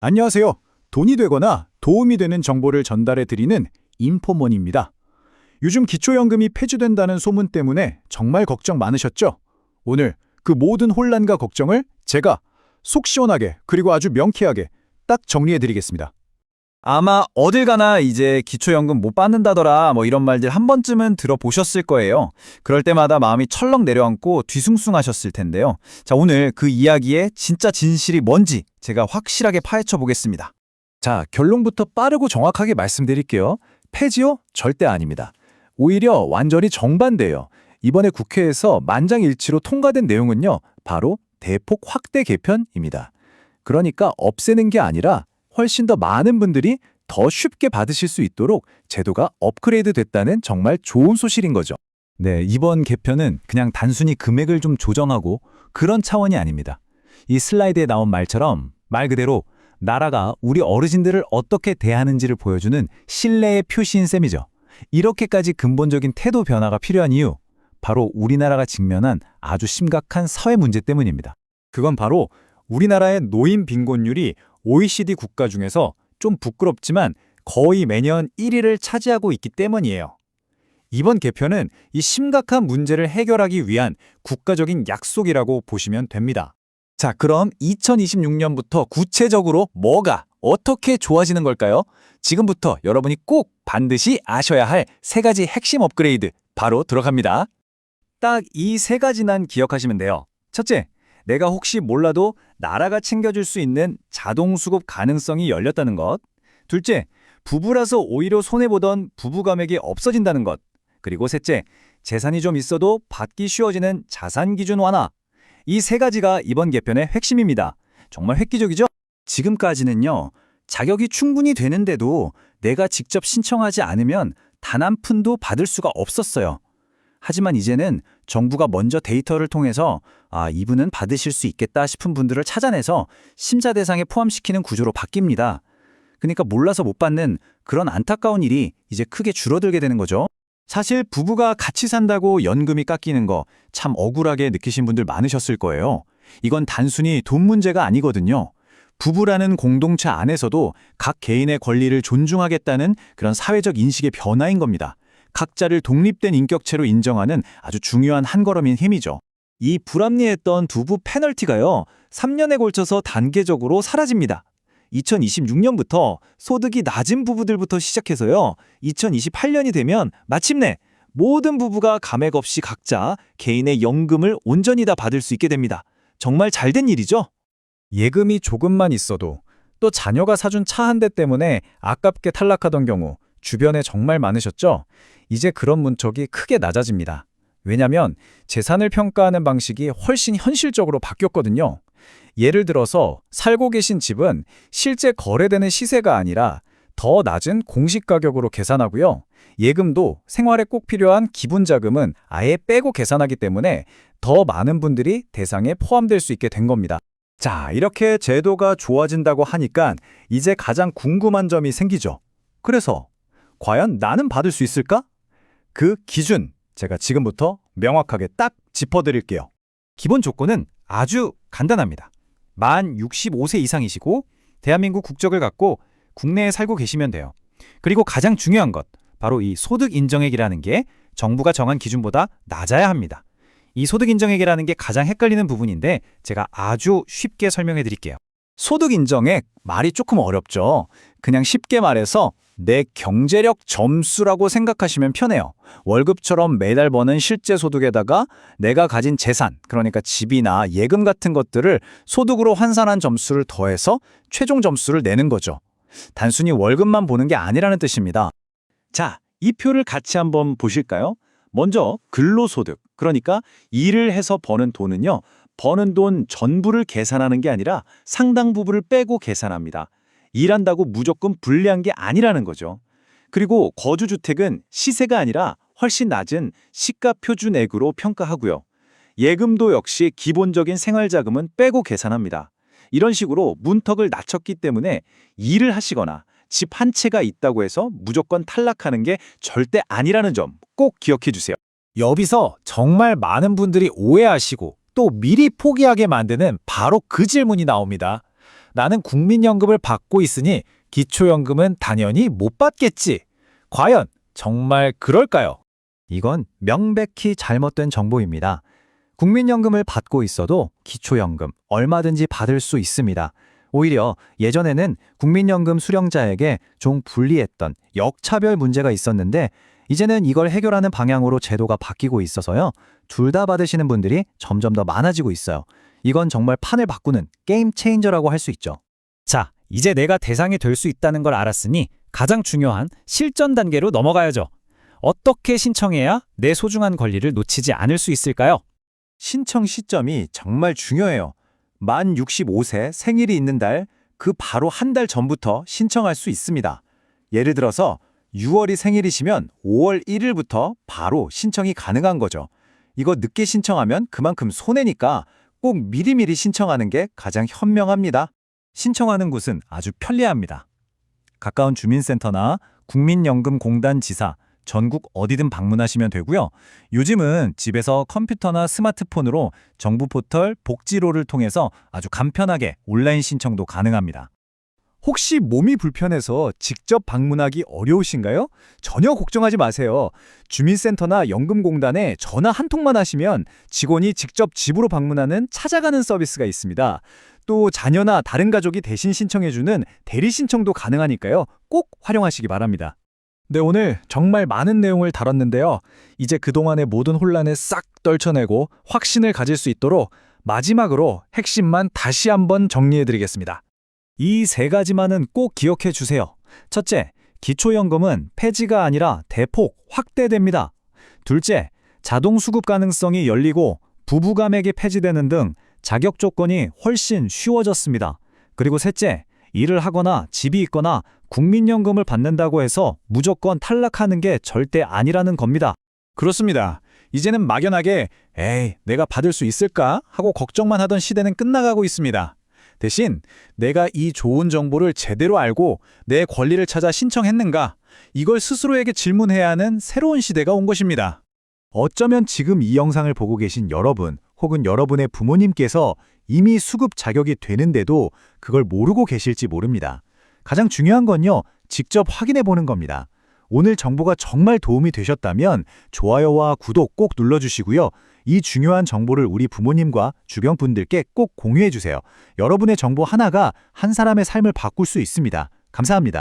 안녕하세요. 돈이 되거나 도움이 되는 정보를 전달해 드리는 인포먼입니다. 요즘 기초연금이 폐지된다는 소문 때문에 정말 걱정 많으셨죠? 오늘 그 모든 혼란과 걱정을 제가 속 시원하게 그리고 아주 명쾌하게 딱 정리해 드리겠습니다. 아마 어딜 가나 이제 기초연금 못 받는다더라 이런 말들 한 번쯤은 들어보셨을 거예요. 그럴 때마다 마음이 철렁 내려앉고 뒤숭숭하셨을 텐데요. 자, 오늘 그 이야기의 진짜 진실이 뭔지 제가 확실하게 파헤쳐 보겠습니다. 자, 결론부터 빠르고 정확하게 말씀드릴게요. 폐지요? 절대 아닙니다. 오히려 완전히 정반대예요. 이번에 국회에서 만장일치로 통과된 내용은요, 바로 대폭 확대 개편입니다. 그러니까 없애는 게 아니라 훨씬 더 많은 분들이 더 쉽게 받으실 수 있도록 제도가 업그레이드 됐다는 정말 좋은 소식인 거죠. 네, 이번 개편은 그냥 단순히 금액을 좀 조정하고 그런 차원이 아닙니다. 이 슬라이드에 나온 말처럼 말 그대로 나라가 우리 어르신들을 어떻게 대하는지를 보여주는 신뢰의 표시인 셈이죠. 이렇게까지 근본적인 태도 변화가 필요한 이유, 바로 우리나라가 직면한 아주 심각한 사회 문제 때문입니다. 그건 바로 우리나라의 노인 빈곤율이 OECD 국가 중에서 좀 부끄럽지만 거의 매년 1위를 차지하고 있기 때문이에요. 이번 개편은 이 심각한 문제를 해결하기 위한 국가적인 약속이라고 보시면 됩니다. 자, 그럼 2026년부터 구체적으로 뭐가 어떻게 좋아지는 걸까요? 지금부터 여러분이 꼭 반드시 아셔야 할 세 가지 핵심 업그레이드 바로 들어갑니다. 딱 이 세 가지만 기억하시면 돼요. 첫째, 내가 혹시 몰라도 나라가 챙겨줄 수 있는 자동수급 가능성이 열렸다는 것. 둘째, 부부라서 오히려 손해보던 부부감액이 없어진다는 것. 그리고 셋째, 재산이 좀 있어도 받기 쉬워지는 자산기준 완화. 이 세 가지가 이번 개편의 핵심입니다. 정말 획기적이죠? 지금까지는요, 자격이 충분히 되는데도 내가 직접 신청하지 않으면 단 한 푼도 받을 수가 없었어요. 하지만 이제는 정부가 먼저 데이터를 통해서 이분은 받으실 수 있겠다 싶은 분들을 찾아내서 심사 대상에 포함시키는 구조로 바뀝니다. 그러니까 몰라서 못 받는 그런 안타까운 일이 이제 크게 줄어들게 되는 거죠. 사실 부부가 같이 산다고 연금이 깎이는 거 참 억울하게 느끼신 분들 많으셨을 거예요. 이건 단순히 돈 문제가 아니거든요. 부부라는 공동체 안에서도 각 개인의 권리를 존중하겠다는 그런 사회적 인식의 변화인 겁니다. 각자를 독립된 인격체로 인정하는 아주 중요한 한 걸음인 힘이죠. 이 불합리했던 부부 페널티가요, 3년에 걸쳐서 단계적으로 사라집니다. 2026년부터 소득이 낮은 부부들부터 시작해서요, 2028년이 되면 마침내 모든 부부가 감액 없이 각자 개인의 연금을 온전히 다 받을 수 있게 됩니다. 정말 잘된 일이죠? 예금이 조금만 있어도 또 자녀가 사준 차 한 대 때문에 아깝게 탈락하던 경우 주변에 정말 많으셨죠? 이제 그런 문턱이 크게 낮아집니다. 왜냐하면 재산을 평가하는 방식이 훨씬 현실적으로 바뀌었거든요. 예를 들어서 살고 계신 집은 실제 거래되는 시세가 아니라 더 낮은 공시 가격으로 계산하고요. 예금도 생활에 꼭 필요한 기본 자금은 아예 빼고 계산하기 때문에 더 많은 분들이 대상에 포함될 수 있게 된 겁니다. 자, 이렇게 제도가 좋아진다고 하니까 이제 가장 궁금한 점이 생기죠. 그래서 과연 나는 받을 수 있을까? 그 기준 제가 지금부터 명확하게 딱 짚어드릴게요. 기본 조건은 아주 간단합니다. 만 65세 이상이시고 대한민국 국적을 갖고 국내에 살고 계시면 돼요. 그리고 가장 중요한 것, 바로 이 소득 인정액이라는 게 정부가 정한 기준보다 낮아야 합니다. 이 소득 인정액이라는 게 가장 헷갈리는 부분인데 제가 아주 쉽게 설명해 드릴게요. 소득 인정액, 말이 조금 어렵죠. 그냥 쉽게 말해서 내 경제력 점수라고 생각하시면 편해요. 월급처럼 매달 버는 실제 소득에다가 내가 가진 재산, 그러니까 집이나 예금 같은 것들을 소득으로 환산한 점수를 더해서 최종 점수를 내는 거죠. 단순히 월급만 보는 게 아니라는 뜻입니다. 자, 이 표를 같이 한번 보실까요? 먼저 근로소득, 그러니까 일을 해서 버는 돈은요, 버는 돈 전부를 계산하는 게 아니라 상당 부분을 빼고 계산합니다. 일한다고 무조건 불리한 게 아니라는 거죠. 그리고 거주주택은 시세가 아니라 훨씬 낮은 시가 표준액으로 평가하고요. 예금도 역시 기본적인 생활자금은 빼고 계산합니다. 이런 식으로 문턱을 낮췄기 때문에 일을 하시거나 집 한 채가 있다고 해서 무조건 탈락하는 게 절대 아니라는 점 꼭 기억해 주세요. 여기서 정말 많은 분들이 오해하시고 또 미리 포기하게 만드는 바로 그 질문이 나옵니다. 나는 국민연금을 받고 있으니 기초연금은 당연히 못 받겠지. 과연 정말 그럴까요? 이건 명백히 잘못된 정보입니다. 국민연금을 받고 있어도 기초연금 얼마든지 받을 수 있습니다. 오히려 예전에는 국민연금 수령자에게 좀 불리했던 역차별 문제가 있었는데 이제는 이걸 해결하는 방향으로 제도가 바뀌고 있어서요. 둘 다 받으시는 분들이 점점 더 많아지고 있어요. 이건 정말 판을 바꾸는 게임 체인저라고 할 수 있죠. 자, 이제 내가 대상이 될 수 있다는 걸 알았으니 가장 중요한 실전 단계로 넘어가야죠. 어떻게 신청해야 내 소중한 권리를 놓치지 않을 수 있을까요? 신청 시점이 정말 중요해요. 만 65세 생일이 있는 달, 그 바로 한 달 전부터 신청할 수 있습니다. 예를 들어서 6월이 생일이시면 5월 1일부터 바로 신청이 가능한 거죠. 이거 늦게 신청하면 그만큼 손해니까 꼭 미리미리 신청하는 게 가장 현명합니다. 신청하는 곳은 아주 편리합니다. 가까운 주민센터나 국민연금공단 지사, 전국 어디든 방문하시면 되고요. 요즘은 집에서 컴퓨터나 스마트폰으로 정부 포털 복지로를 통해서 아주 간편하게 온라인 신청도 가능합니다. 혹시 몸이 불편해서 직접 방문하기 어려우신가요? 전혀 걱정하지 마세요. 주민센터나 연금공단에 전화 한 통만 하시면 직원이 직접 집으로 방문하는 찾아가는 서비스가 있습니다. 또 자녀나 다른 가족이 대신 신청해주는 대리 신청도 가능하니까요. 꼭 활용하시기 바랍니다. 네, 오늘 정말 많은 내용을 다뤘는데요. 이제 그동안의 모든 혼란을 싹 떨쳐내고 확신을 가질 수 있도록 마지막으로 핵심만 다시 한번 정리해드리겠습니다. 이 세 가지만은 꼭 기억해 주세요. 첫째, 기초연금은 폐지가 아니라 대폭 확대됩니다. 둘째, 자동 수급 가능성이 열리고 부부감액이 폐지되는 등 자격 조건이 훨씬 쉬워졌습니다. 그리고 셋째, 일을 하거나 집이 있거나 국민연금을 받는다고 해서 무조건 탈락하는 게 절대 아니라는 겁니다. 그렇습니다. 이제는 막연하게 에이, 내가 받을 수 있을까? 하고 걱정만 하던 시대는 끝나가고 있습니다. 대신 내가 이 좋은 정보를 제대로 알고 내 권리를 찾아 신청했는가? 이걸 스스로에게 질문해야 하는 새로운 시대가 온 것입니다. 어쩌면 지금 이 영상을 보고 계신 여러분 혹은 여러분의 부모님께서 이미 수급 자격이 되는데도 그걸 모르고 계실지 모릅니다. 가장 중요한 건요, 직접 확인해 보는 겁니다. 오늘 정보가 정말 도움이 되셨다면 좋아요와 구독 꼭 눌러주시고요. 이 중요한 정보를 우리 부모님과 주변 분들께 꼭 공유해 주세요. 여러분의 정보 하나가 한 사람의 삶을 바꿀 수 있습니다. 감사합니다.